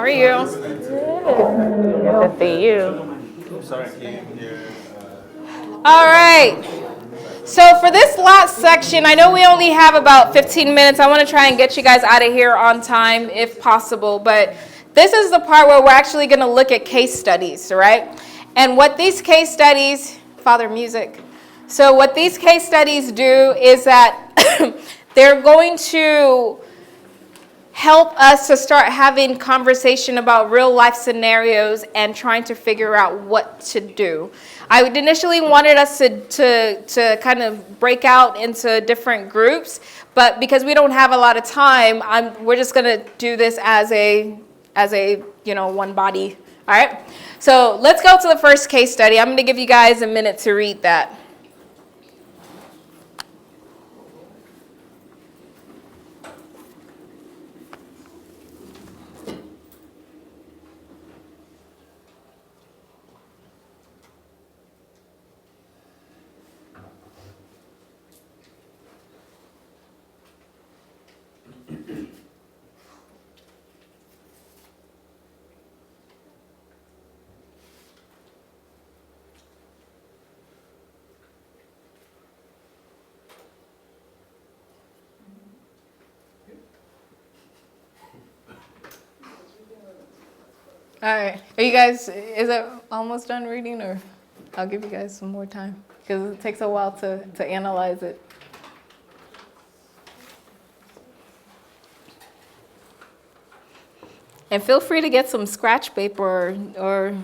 are you? Good to see you. All right. So for this last section, I know we only have about 15 minutes. I want to try and get you guys out of here on time if possible. But this is the part where we're actually going to look at case studies, right? And what these case studies, Father Music. So what these case studies do is that they're going to help us to start having conversation about real life scenarios and trying to figure out what to do. I initially wanted us to kind of break out into different groups, but because we don't have a lot of time, we're just going to do this as a one body. All right. So let's go to the first case study. I'm going to give you guys a minute to read that. All right. Are you guys, is it almost done reading, or I'll give you guys some more time because it takes a while to analyze it. And feel free to get some scratch paper or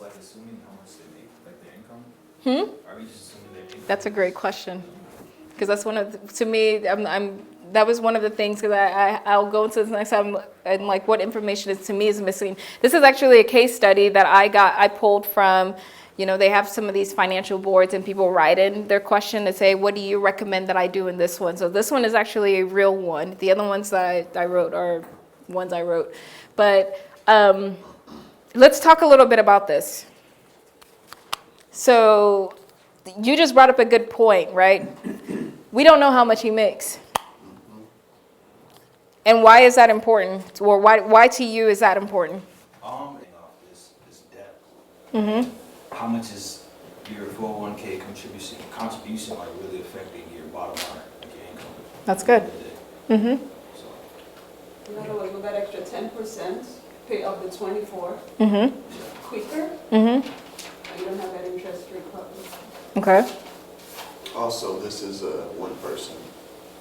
like assuming how much they make, like their income? Are we just assuming their income? That's a great question, because that's one of to me. That was one of the things, because I'll go into this next time and like what information is to me is missing. This is actually a case study that I pulled from. They have some of these financial boards and people write in their question to say, what do you recommend that I do in this one? So this one is actually a real one. The other ones that I wrote are ones I wrote, but. Let's talk a little bit about this. So you just brought up a good point, right? We don't know how much he makes. And why is that important? Or why to you is that important? This debt. How much is your 401k contribution like really affecting your bottom line, like your income? That's good. In other words, with that extra 10%, pay off the 24 quicker, and you don't have that interest rate problem. Okay. Also, this is one person.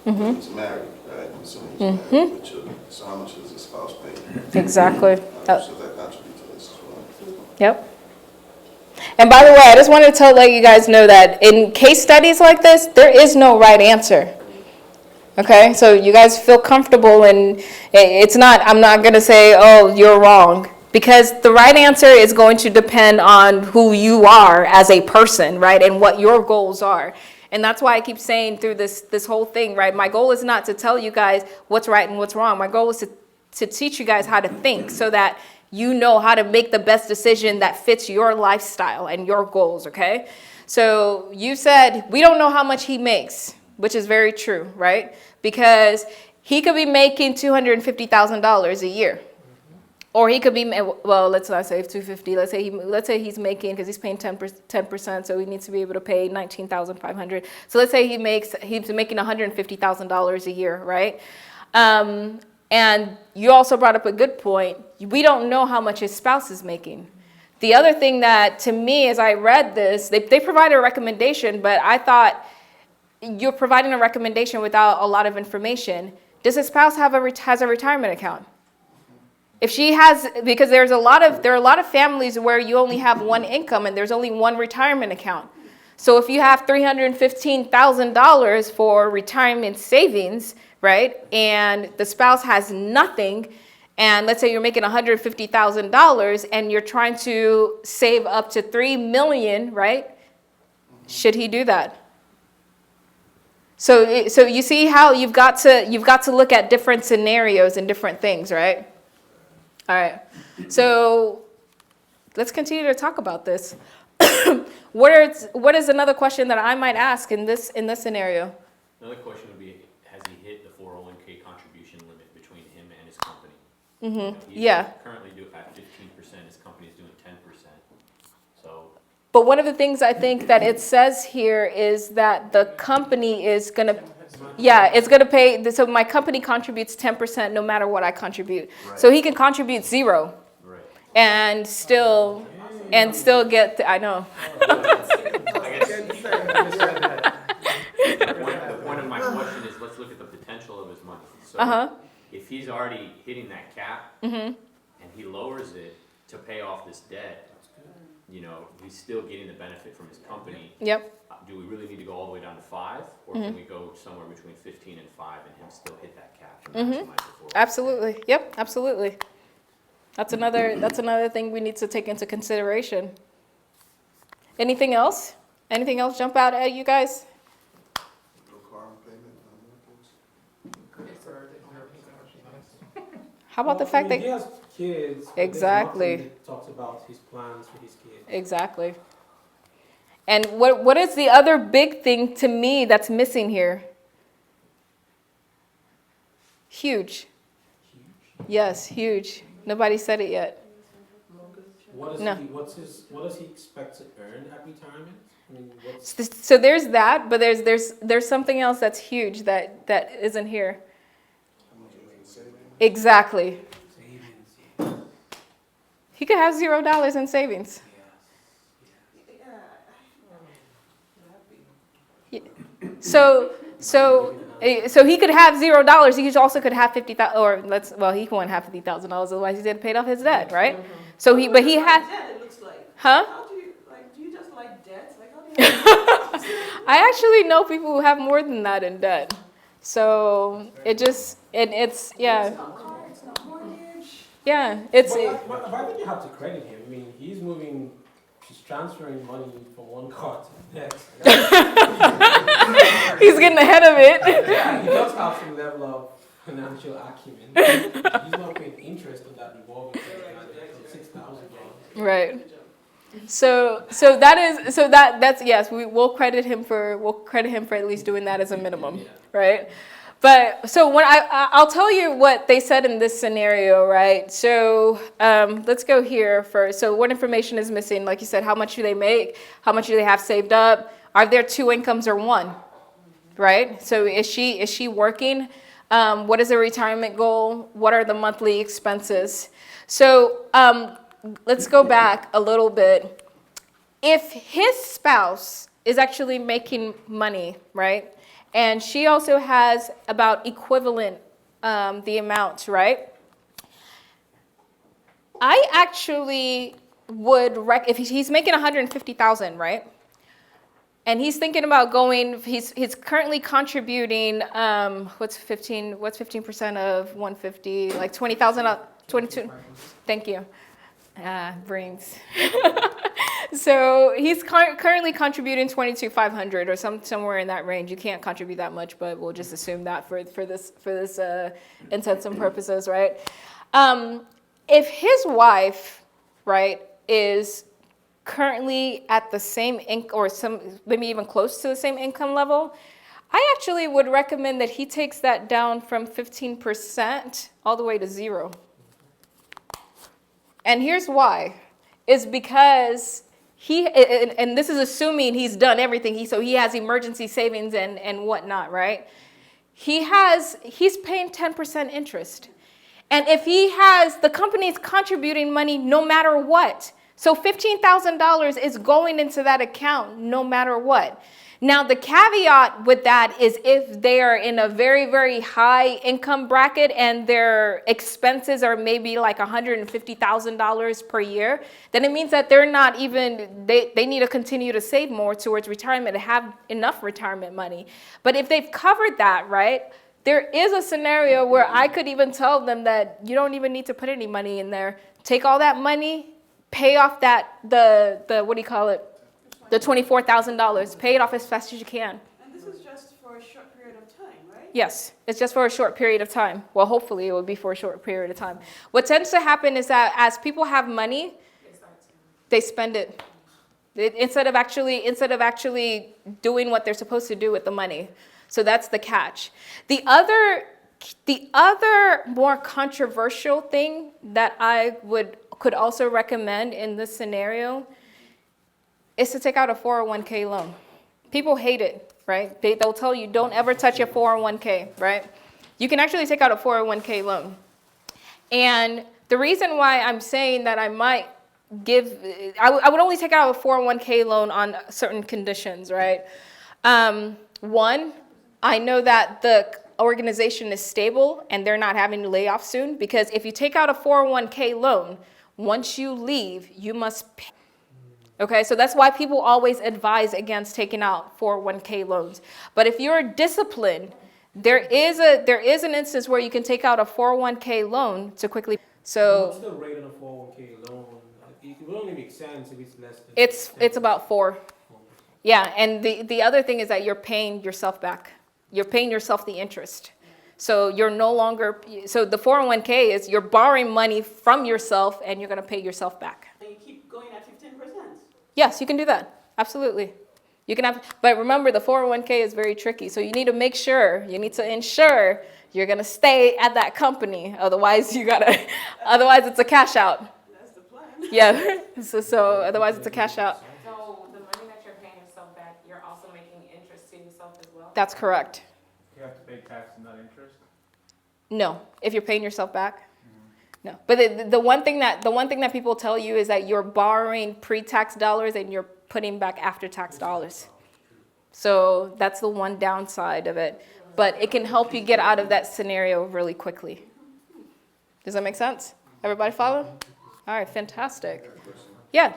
He's married, right? So he's married with children. So how much does the spouse pay? Exactly. So that contributes to this as well. Yep. And by the way, I just wanted to let you guys know that in case studies like this, there is no right answer. Okay, so you guys feel comfortable, and I'm not going to say, oh, you're wrong, because the right answer is going to depend on who you are as a person, right, and what your goals are. And that's why I keep saying through this whole thing, right, my goal is not to tell you guys what's right and what's wrong. My goal is to teach you guys how to think so that you know how to make the best decision that fits your lifestyle and your goals, okay? So you said, we don't know how much he makes, which is very true, right? Because he could be making $250,000 a year. Or he could be, well, let's not say 250. Let's say he's making, because he's paying 10%, so he needs to be able to pay $19,500. So let's say he's making $150,000 a year, right? And you also brought up a good point. We don't know how much his spouse is making. The other thing that, to me, as I read this, they provided a recommendation, but I thought, you're providing a recommendation without a lot of information. Does his spouse has a retirement account? If she has, because there are a lot of families where you only have one income and there's only one retirement account. So if you have $315,000 for retirement savings, right, and the spouse has nothing, and let's say you're making $150,000 and you're trying to save up to $3 million, right? Should he do that? So you see how you've got to look at different scenarios and different things, right? All right. So let's continue to talk about this. What is another question that I might ask in this scenario? Another question would be, has he hit the 401k contribution limit between him and his company? Mm-hmm. He's Yeah. currently at 15%, his company's doing 10%. So, But one of the things I think that it says here is that the company is going to, it's going to pay, so my company contributes 10% no matter what I contribute. Right. So he can contribute 0 right. and still get, I know. I guess the point of my question is, let's look at the potential of his money. So if he's already hitting that cap and he lowers it to pay off this debt, he's still getting the benefit from his company. Yep. Do we really need to go all the way down to 5, or can we go somewhere between 15 and 5 and him still hit that cap to maximize the 4? Absolutely. Yep, absolutely. That's another thing we need to take into consideration. Anything else? Anything else jump out at you guys? No car payment, How about the fact that he has kids. Exactly. He talks about his plans for his kids. exactly. And what is the other big thing to me that's missing here? Huge. Yes, huge. Nobody said it yet. What No. what does he expect to earn at retirement? I mean, what's So there's that, but there's something else that's huge that isn't here. How much is it saving? Exactly. savings? He could have $0 in savings. So he could have $0. He also could have 50,000, or he won't have $50,000. Otherwise, he's paid off his debt, right? So he has, Debt, it looks like. huh? How do you just like debts? Like, how do you? I actually know people who have more than that in debt. So it's yeah, It's not car, it's not mortgage. yeah. It's But I think you have to credit him. I mean, he's transferring money from one card to the next. he's getting ahead of it. Yeah, he does have some level of financial acumen. He's not paying interest on that revolving credit card debt of $6,000. Right. That's yes. We'll credit him for at least doing that as a minimum, Yeah. right? But so when I'll tell you what they said in this scenario, right? So let's go here first. So what information is missing? Like you said, how much do they make? How much do they have saved up? Are there 2 incomes or 1? Right? So is she working? What is the retirement goal? What are the monthly expenses? So let's go back a little bit. If his spouse is actually making money, right? And she also has about equivalent the amount, right? I actually would if he's making $150,000, right? And he's thinking about going. He's currently contributing. What's 15% of 150? Like 20,000. 22. Thank you. Brains. So he's currently contributing $22,500 or somewhere in that range. You can't contribute that much, but we'll just assume that for this intents and purposes, right? If his wife, right, is currently at the same or maybe even close to the same income level, I actually would recommend that he takes that down from 15% all the way to 0. And here's why. Is because and this is assuming he's done everything. So he has emergency savings and whatnot, right? He's paying 10% interest. And if the company's contributing money no matter what. So $15,000 is going into that account no matter what. Now, the caveat with that is if they are in a very, very high income bracket and their expenses are maybe like $150,000 per year, then it means that they're not even, they need to continue to save more towards retirement to have enough retirement money. But if they've covered that, right, There is a scenario where I could even tell them that you don't even need to put any money in there. Take all that money, pay off the what do you call it? The $24,000. Pay it off as fast as you can. And this is just for a short period of time, right? Yes, it's just for a short period of time. Well, hopefully it will be for a short period of time. What tends to happen is that as people have money, they spend it. Instead of actually doing what they're supposed to do with the money. So that's the catch. The other more controversial thing that I could also recommend in this scenario is to take out a 401k loan. People hate it, right? They'll tell you, don't ever touch your 401k, right? You can actually take out a 401k loan. And the reason why I'm saying that I might I would only take out a 401k loan on certain conditions, right? One, I know that the organization is stable and they're not having to lay off soon, because if you take out a 401k loan, once you leave, you must pay. Okay, so that's why people always advise against taking out 401k loans. But if you're disciplined, there is an instance where you can take out a 401k loan to quickly. So what's the rate on a 401k loan? It would only make sense if it's less than. it's about 4. Yeah, and the other thing is that you're paying yourself back. You're paying yourself the interest. So you're no longer, so the 401k is you're borrowing money from yourself and you're going to pay yourself back. And you keep going at 15%. Yes, you can do that. Absolutely. You can have, but remember the 401k is very tricky. So you need to make sure, you need to ensure you're going to stay at that company. Otherwise otherwise it's a cash out. That's the plan. Yeah. So otherwise it's a cash out. So the money that you're paying yourself back, you're also making interest to yourself as well? That's correct. You have to pay tax and not interest? No, if you're paying yourself back. No, but the one thing that people tell you is that you're borrowing pre-tax dollars and you're putting back after-tax dollars. So that's the one downside of it. But it can help you get out of that scenario really quickly. Does that make sense? Everybody follow? All right, fantastic. Yeah.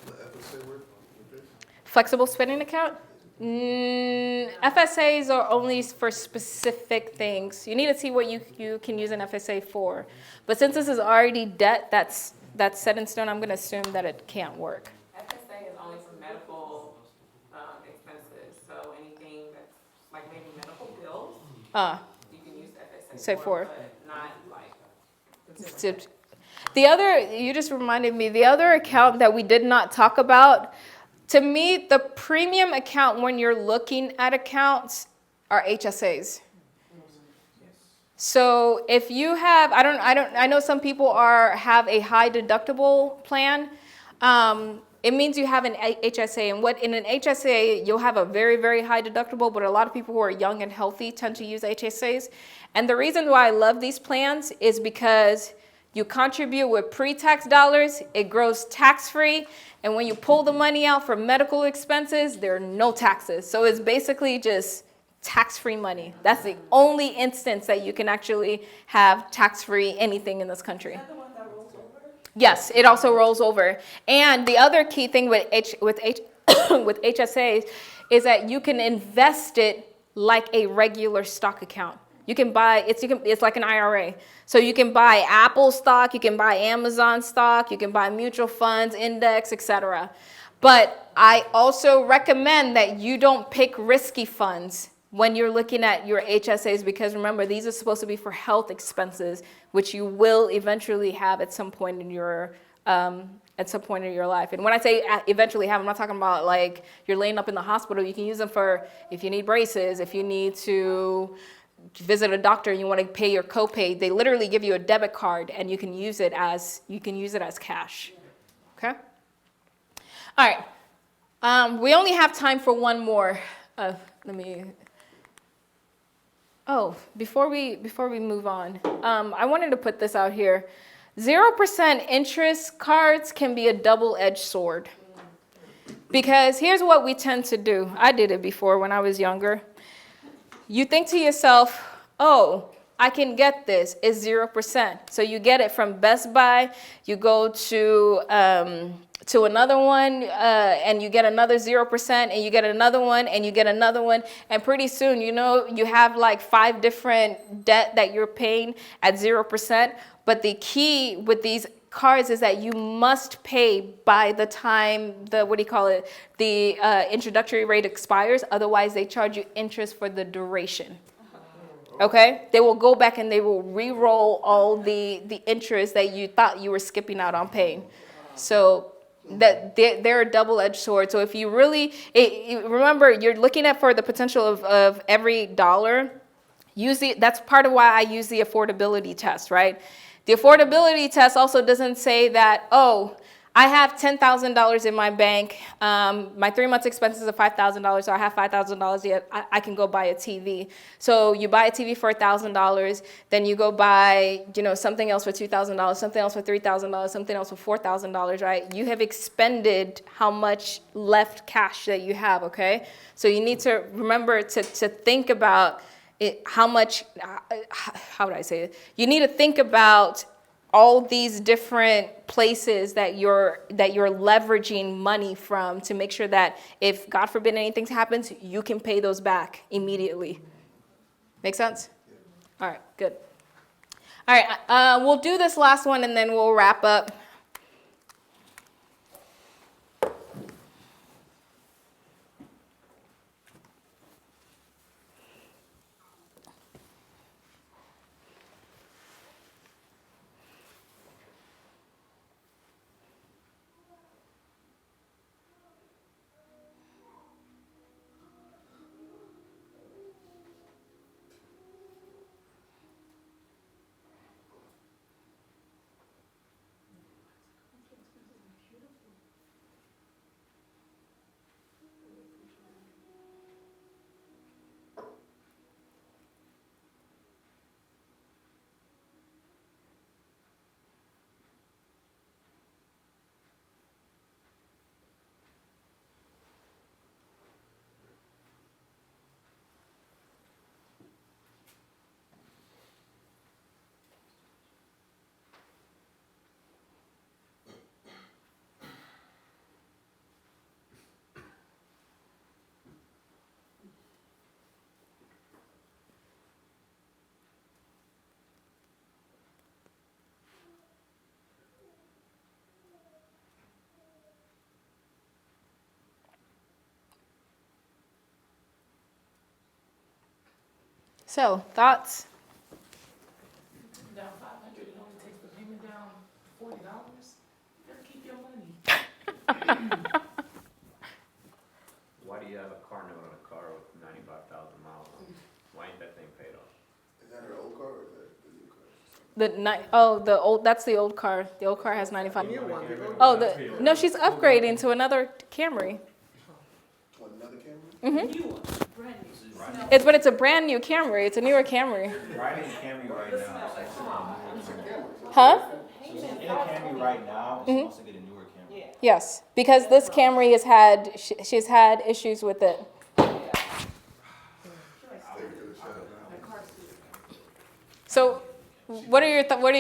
The FSA work with this? Flexible spending account? FSAs are only for specific things. You need to see what you can use an FSA for. But since this is already debt that's set in stone, I'm going to assume that it can't work. FSA is only for medical expenses, so anything that's like maybe medical bills, you can use FSA Say for. but not like consumer So, the other, you just reminded me, the other account that we did not talk about, to me, the premium account when you're looking at accounts are HSAs. So if you have, I know some people have a high deductible plan. It means you have an HSA, and in an HSA, you'll have a very, very high deductible, but a lot of people who are young and healthy tend to use HSAs. And the reason why I love these plans is because you contribute with pre-tax dollars, it grows tax-free, and when you pull the money out for medical expenses, there are no taxes. So it's basically just tax-free money. That's the only instance that you can actually have tax-free anything in this country. Is that the one that rolls over? Yes, it also rolls over. And the other key thing with HSAs is that you can invest it like a regular stock account. You can buy, it's like an IRA. So you can buy Apple stock, you can buy Amazon stock, you can buy mutual funds, index, etc. But I also recommend that you don't pick risky funds when you're looking at your HSAs, because remember, these are supposed to be for health expenses, which you will eventually have at some point in your life. And when I say eventually have, I'm not talking about like you're laying up in the hospital. You can use them for if you need braces, if you need to visit a doctor and you want to pay your copay. They literally give you a debit card and you can use it as cash. Okay? All right. We only have time for one more. Before we move on, I wanted to put this out here. 0% interest cards can be a double-edged sword. Because here's what we tend to do. I did it before when I was younger. You think to yourself, oh, I can get this. It's 0%. So you get it from Best Buy. You go to to another one, and you get another 0%, and you get another one, and you get another one, and pretty soon, you know, you have like 5 different debt that you're paying at 0%. But the key with these cards is that you must pay by the time the introductory rate expires. Otherwise, they charge you interest for the duration. Okay, they will go back and they will re-roll all the interest that you thought you were skipping out on paying. So that they're a double-edged sword. So if you really remember, you're looking at for the potential of every dollar. That's part of why I use the affordability test, right? The affordability test also doesn't say that, oh, I have $10,000 in my bank. My 3 months expenses are $5,000, so I have $5,000 yet. I can go buy a TV. So you buy a TV for $1,000, then you go buy, you know, something else for $2,000, something else for $3,000, something else for $4,000, right? You have expended how much left cash that you have, okay? So you need to remember to think about it, how much. How would I say it? You need to think about all these different places that you're leveraging money from to make sure that if, God forbid, anything happens, you can pay those back immediately. Make sense? All right, good. All right, we'll do this last one and then we'll wrap up. So, thoughts? Down 500, it only takes the payment down $40. You better keep your money. Why do you have a car note on a car with 95,000 miles on it? Why ain't that thing paid off? Is that her old car or is that the new car? That's the old car. The old car has 95. New one, No, she's upgrading to another Camry. What, another camera? New one, brand new. But it's a brand new Camry. It's a newer Camry. Riding in Camry right now. Huh? She's in a Camry right now, and she wants to get a newer Camry. Yes, because this Camry she's had issues with it. So, what are your thoughts? Hold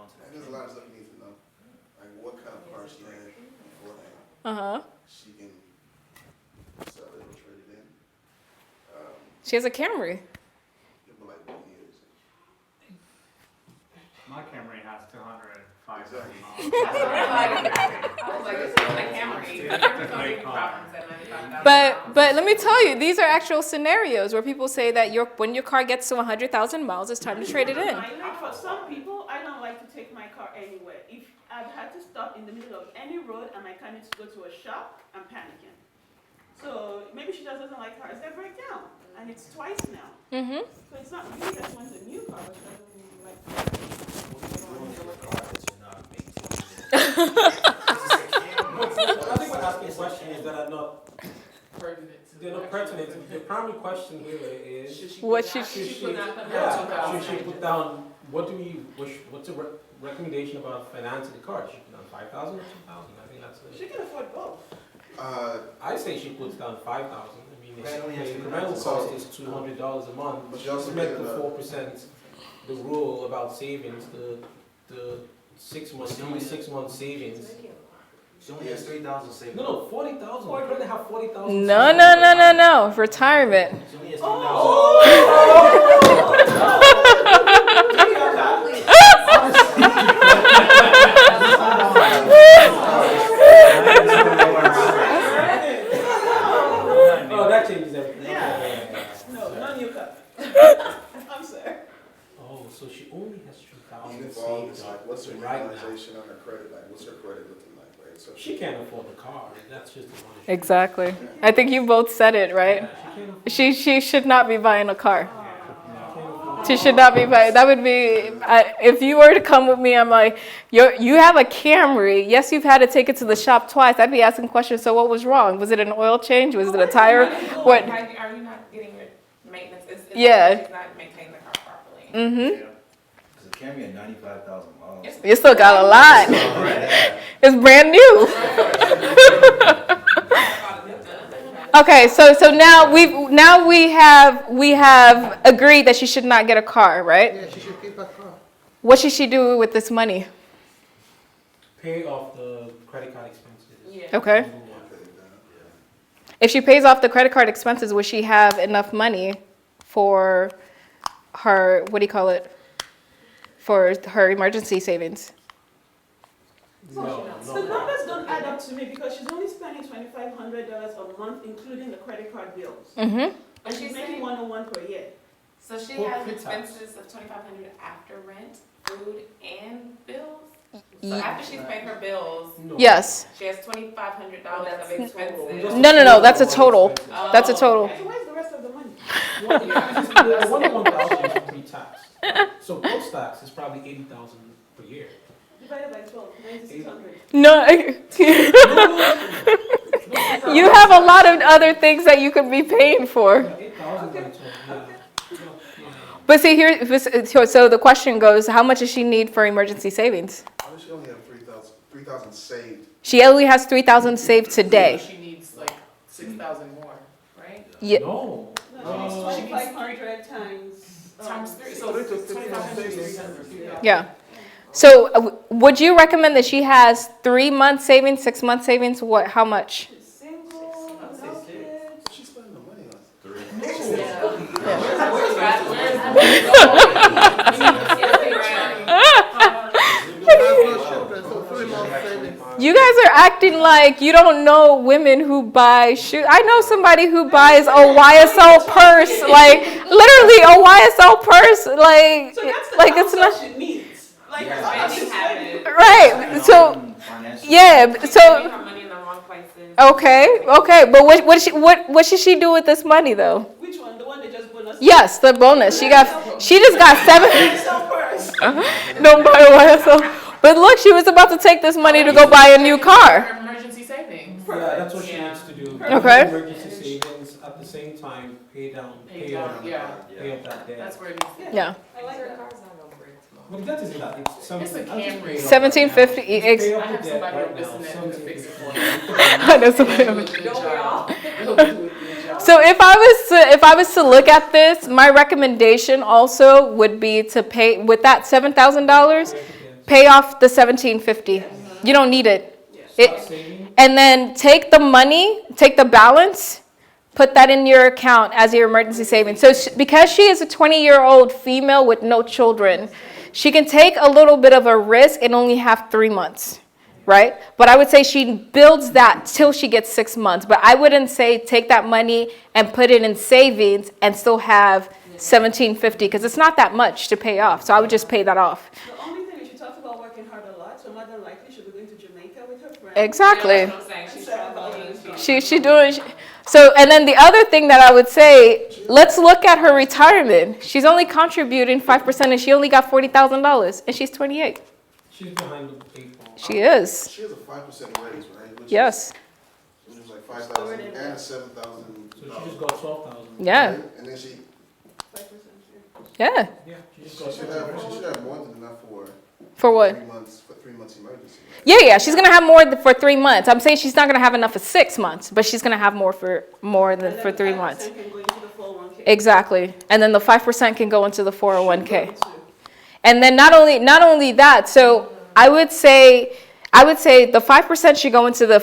on to that. There's a lot of stuff you need to know. Like what kind of car she had beforehand. She can sell it or trade it in. She has a Camry. Give them like 1 year. My Camry has 205 Exactly. I was like, this is a Camry. Camry's don't give you problems at 95,000. But let me tell you, these are actual scenarios where people say that when your car gets to 100,000 miles, it's time to trade it in. Like for some people, I don't like to take my car anywhere. If I've had to stop in the middle of any road and my car needs to go to a shop, I'm panicking. So maybe she just doesn't like cars that break down, and it's twice now. Mm-hmm. So it's not really that she wants a new car, but she doesn't really like I think we're asking questions that are not Pertinent to they're not pertinent. The primary question here is Should she What put should down- she- put down $2,000? should she put down what's a recommendation about financing the car? Should she put down 5,000 or 2,000? I think that's she can afford both. I say she puts down 5,000. I mean, That only has the to be rental nice. cost is $200 a month. But She she also met made the it 4%, the rule about savings, the 6 months, only 6 months savings. She only has 3,000 saved. No, 40,000. Why do they have 40,000? No. Retirement. She only has 3,000. Oh, that changes everything. No new cup. I'm sorry. Oh, so she only has 3,000 Even for all saved this, like, what's her right now. utilization on her credit, like, what's her credit looking like, right? So She can't afford the car. That's just the one issue. Exactly. I think you both said it, right? She should not be buying a car. She should not be buying. That would be, if you were to come with me, I'm like, you have a Camry. Yes, you've had to take it to the shop twice. I'd be asking questions. So what was wrong? Was it an oil change? Was it a tire? What? Are you not getting your maintenance? It's Yeah. She's not maintaining the car properly. Mm-hmm. Because the Camry had 95,000 miles. You still got a lot. It's brand new. Okay, so now we have agreed that she should not get a car, right? Yeah, she should keep her car. What should she do with this money? Pay off the credit card expenses. Yeah. Okay. If she pays off the credit card expenses, would she have enough money for her, what do you call it? For her emergency savings? No. The numbers don't add up to me because she's only spending $2,500 a month, including the credit card bills. Mm-hmm. And she's making 101 per year. So she Well, has pre-tax. expenses of $2,500 after rent, food, and bills? So after she's paid her bills, No. Yes. she has $2,500 of expenses. No, that's a total. Oh. That's a total. So where's the rest of the money? The 101,000 is pre-tax. So post-tax is probably 80,000 per year. Divided by 12, 9,600. No. You have a lot of other things that you could be paying for. 8,000 by 12, yeah. But see, so the question goes, how much does she need for emergency savings? Why does she only have 3,000 saved? She only has 3,000 saved today. She needs like 6,000 more, right? Yeah. No. No, she's 2,500 times. Times three, so Three to it's 2,500, 6,000. 300. Yeah. So would you recommend that she has 3 months savings, 6 months savings? What? How much? She's single, no kids. She's spending the money on it. You guys are acting like you don't know women who buy shoes. I know somebody who buys a YSL purse, like literally a YSL purse, like So that's the like it's not she needs. Like, Her that's spending habits. right. So Financial. yeah, She's so spending her money in the wrong places. okay, but what should she do with this money though? which one? The one they just bonus? Yes, the bonus. She just got 7. YSL purse. Don't buy a YSL. But look, she was about to take this money to go buy a new car. Her emergency savings. Yeah, that's what she Yeah. needs to do. Okay. Emergency savings, at the same time, pay off Yeah, that debt. that's where it needs to be. Yeah. I like that. But the debt isn't that, it's It's something. a Camry. 1750. Pay I off the have debt somebody right on this now, and that who can fix it for me. I know somebody. They'll do a good job. They'll do a good job. So if I was to look at this, my recommendation also would be to pay with that $7,000, pay off the 1750. You don't need it. Start saving. And then take the money, take the balance, put that in your account as your emergency savings. So because she is a 20-year-old female with no children, she can take a little bit of a risk and only have 3 months, right? But I would say she builds that till she gets 6 months. But I wouldn't say take that money and put it in savings and still have 1750 because it's not that much to pay off. So I would just pay that off. The only thing is she talks about working hard a lot, so more than likely she'll be going to Jamaica with her friends. Exactly. Yeah, that's what I'm saying. She's traveling. She doing so. And then the other thing that I would say, let's look at her retirement. She's only contributing 5%, and she only got $40,000, and she's 28. She's behind the 8 ball. She is. She has a 5% raise, right? Which Yes. Which is like 5,000 and a 7,000. So she just got 12,000. Yeah. And then she 5% share. Yeah. Yeah, she just got should have more than enough for For what? 3 months, for 3 months emergency. Yeah. She's gonna have more for 3 months. I'm saying she's not gonna have enough for 6 months, but she's gonna have more than And for then 3 5% months. can go into the 401k. Exactly. And then the 5% can go into the 401k. And then not only that, so I would say the 5% should go into the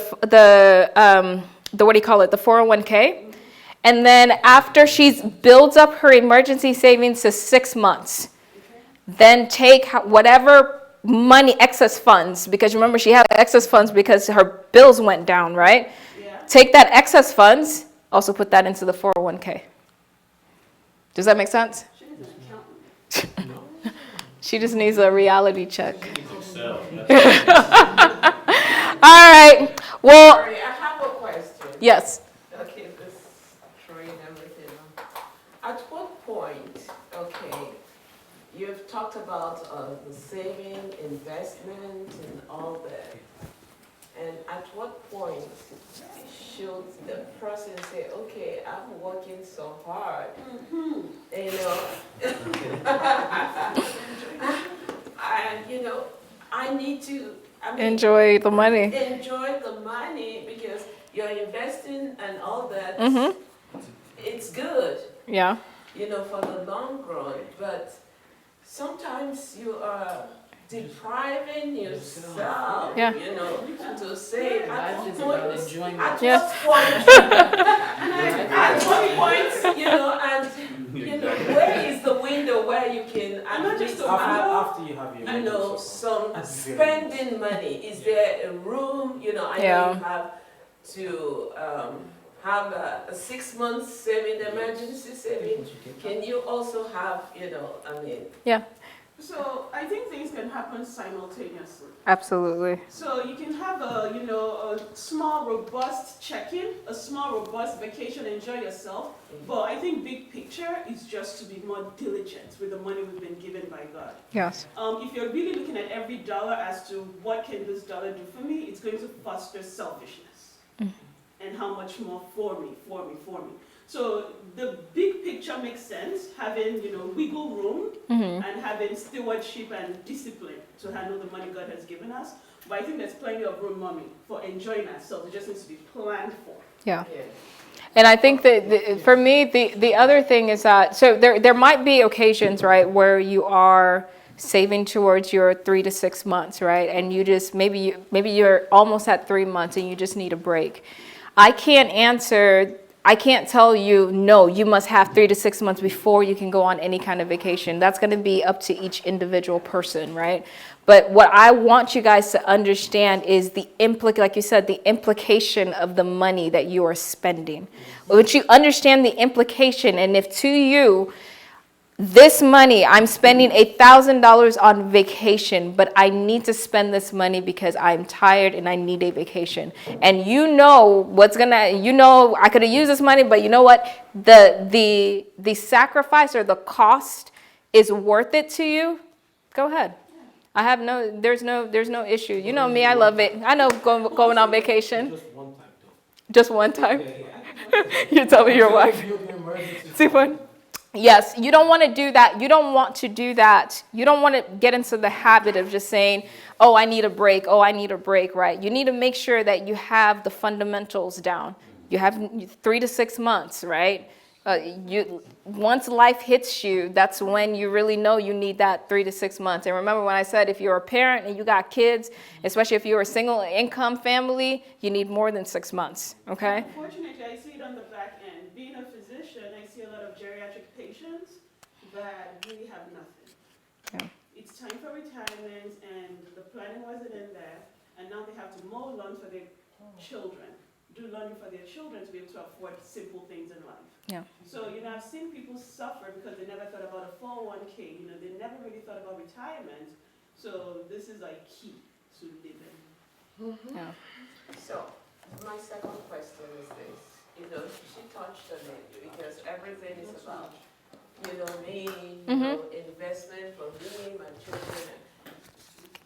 what do you call it, the 401k, and then after she builds up her emergency savings to 6 months, then take whatever money, excess funds, because remember she had excess funds because her bills went down, right? Yeah. Take that excess funds, also put that into the 401k. Does that make sense? She needs an accountant. She just needs a reality check. Excel. All right. Well, Sorry, I have a question. yes. Okay, this throwing everything on. At what point, okay, you've talked about the saving, investment, and all that. And at what point should the person say, okay, I'm working so hard, you know, and you know, I need to, Enjoy the money. enjoy the money because you're investing and all that. It's good, Yeah. you know, for the long run, but sometimes you are depriving yourself, Yeah. you know, to save. At what point, Yeah. at what point, you know, and you know, where is the window where you can at least have, After you have your you know, some spending money? Is there a room, you know, I know Yeah. you have to have a 6 months saving, emergency saving. Can you also have, you know, I mean, Yeah. So I think things can happen simultaneously. Absolutely. So you can have a, you know, a small, robust check-in, a small, robust vacation, enjoy yourself. But I think big picture is just to be more diligent with the money we've been given by God. Yes. If you're really looking at every dollar as to what can this dollar do for me, it's going to foster selfishness. And how much more for me. So the big picture makes sense, having, you know, wiggle room and having stewardship and discipline to handle the money God has given us. But I think there's plenty of room, mommy, for enjoying ourselves. It just needs to be planned for. Yeah. yeah. And I think that for me, the other thing is that, so there might be occasions, right, where you are saving towards your 3 to 6 months, right? And you just, maybe you're almost at 3 months and you just need a break. I can't tell you, no, you must have 3 to 6 months before you can go on any kind of vacation. That's going to be up to each individual person, right? But what I want you guys to understand is like you said, the implication of the money that you are spending. Once you understand the implication, and if to you, this money, I'm spending $1,000 on vacation, but I need to spend this money because I'm tired and I need a vacation. And you know I could have used this money, but you know what? The sacrifice or the cost is worth it to you. Go ahead. There's no issue. You know me, I love it. I know going on vacation. Just one time though. Just one time. Yeah. You tell me your wife. Build your emergency See what? Yes, you don't want to do that. You don't want to do that. You don't want to get into the habit of just saying, oh, I need a break. Oh, I need a break, right? You need to make sure that you have the fundamentals down. You have 3 to 6 months, right? Once life hits you, that's when you really know you need that 3 to 6 months. And remember when I said if you're a parent and you got kids, especially if you're a single income family, you need more than 6 months, okay? Unfortunately, I see it on the back end. Being a physician, I see a lot of geriatric patients that really have nothing. Yeah. It's time for retirement, and the planning wasn't in there, and now they have to mow lawn for their children, do laundry for their children to be able to afford simple things in life. Yeah. So, you know, I've seen people suffer because they never thought about a 401k, you know, they never really thought about retirement. So this is like key to living. Yeah. So, my second question is this. You know, she touched on it because everything is about, you know, me, you know, investment for me, my children.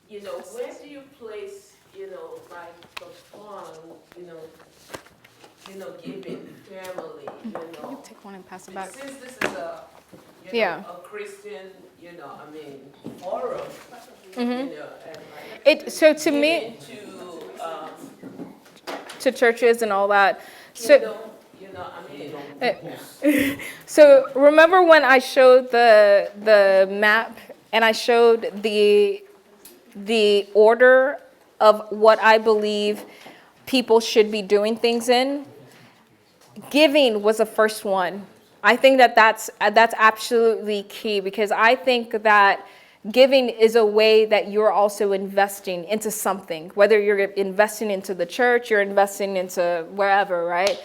You know, where do you place, you know, like the fund, you know, giving family, you know? You take one and pass it back. Since this is a, you know, a Christian, you know, I mean, forum, you know, and like, So to me, to churches and all that. So, you know, I mean. So remember when I showed the map and I showed the the order of what I believe people should be doing things in, giving was the first one. I think that that's absolutely key, because I think that giving is a way that you're also investing into something, whether you're investing into the church, you're investing into wherever, right?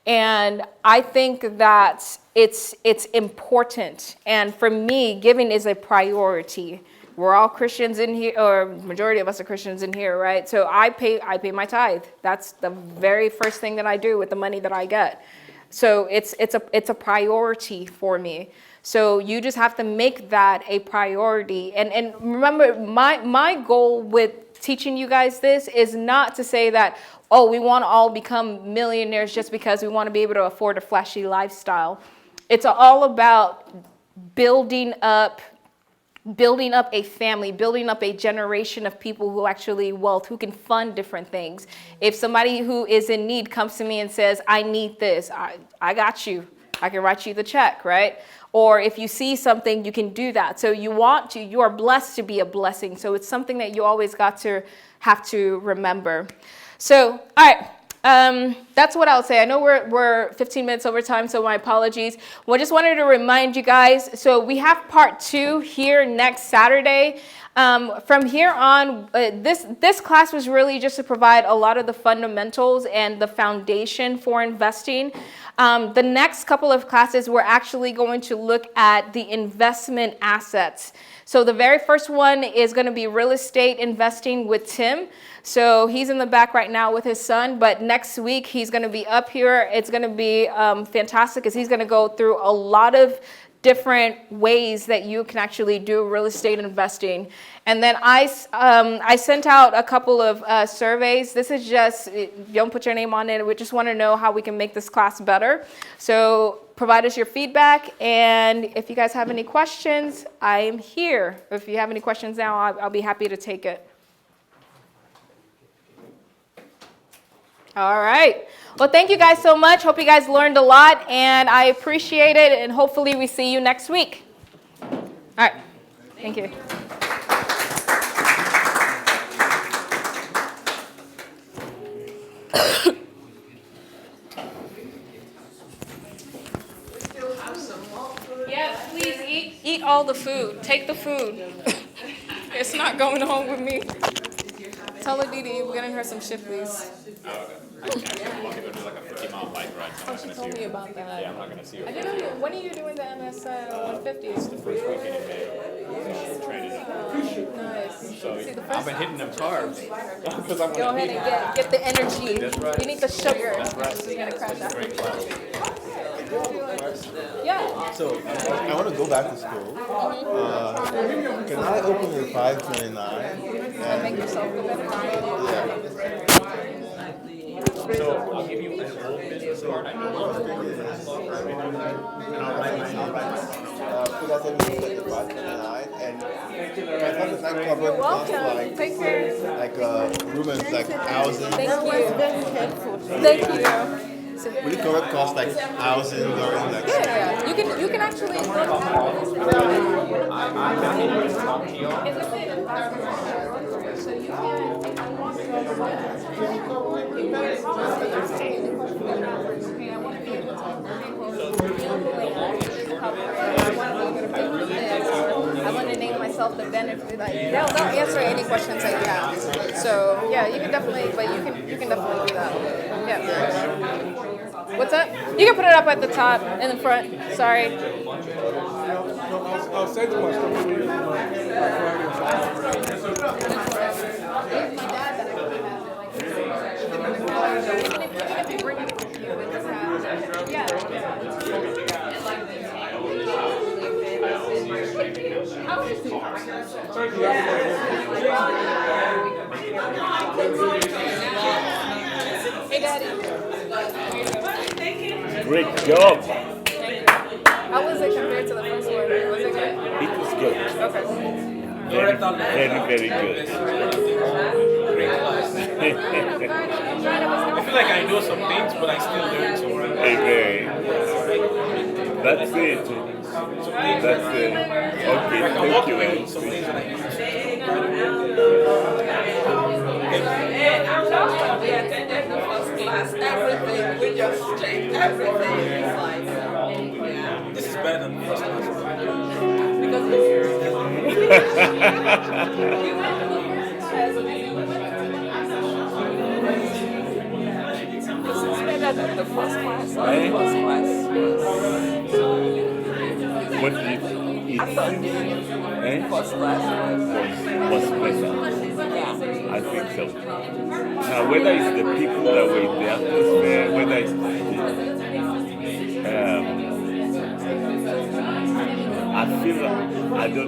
And I think that it's important. And for me, giving is a priority. We're all Christians in here, or majority of us are Christians in here, right? So I pay my tithe. That's the very first thing that I do with the money that I get. So it's a priority for me. So you just have to make that a priority. And remember, my goal with teaching you guys this is not to say that, oh, we want to all become millionaires just because we want to be able to afford a flashy lifestyle. It's all about building up a family, building up a generation of people who actually who can fund different things. If somebody who is in need comes to me and says, I need this, I got you. I can write you the check, right? Or if you see something, you can do that. So you are blessed to be a blessing. So it's something that you always have to remember. So, all right. That's what I'll say. I know we're 15 minutes over time, so my apologies. Well, I just wanted to remind you guys, so we have part 2 here next Saturday. From here on, this class was really just to provide a lot of the fundamentals and the foundation for investing. The next couple of classes, we're actually going to look at the investment assets. So the very first one is going to be real estate investing with Tim. So he's in the back right now with his son, but next week he's going to be up here. It's going to be fantastic, because he's going to go through a lot of different ways that you can actually do real estate investing. And then I sent out a couple of surveys. This is just, don't put your name on it. We just want to know how we can make this class better. So provide us your feedback. And if you guys have any questions, I am here. If you have any questions now, I'll be happy to take it. All right. Well, thank you guys so much. Hope you guys learned a lot, and I appreciate it, and hopefully we see you next week. All right. Thank you. Yes, please eat all the food. Take the food. It's not going home with me. Tell Aditi we're getting her some Shipley's. I'm going to go do like a 50-mile bike ride. So Oh, she told me about that. Yeah, I'm not going to see her. I didn't know. When are you doing the MS 150? It's the first weekend in May. So I'm training it. Nice. So See, the I've first been hitting them carbs. Because I'm Go ahead and get the energy. That's right. You need the sugar. That's right. You're gonna crash out. Great class. Yeah. So I want to go back to school. Can I open in 529? And make yourself feel better. Yeah. So I'll give you an old business card. I know And I'll write because I said we take the 529, and I thought the night club You're cost welcome. Take care. like room is like 1,000. Thank you. Thank you. So, Would the club cost like 1,000 or like? yeah. You can actually look at this. I'm not here to talk to you. It's a bit of so you can, if you want to go to I want to name myself the benefit. Like, they'll answer any questions that you have. So yeah, you can definitely, but you can definitely do that. Yeah. What's up? You can put it up at the top in the front. Sorry. I'll send you my Hey, Daddy. Great job. How was it compared to the first one? Was it good? It was good. Okay. Very good. I feel like I know some things, but I still learn some. Amen. That's it. That's it. Okay, I can thank walk you. away with some things that I used to. And I'm not sure we attended the first class, everything, we just checked everything. It's like, yeah. This is better than the first class. Because this is better than the first class. Eh? The first class What did you I thought eh? first class was better? yeah. I think so. Now, whether it's the people that were in the atmosphere, whether it's I feel, I don't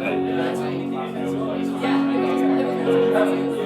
know.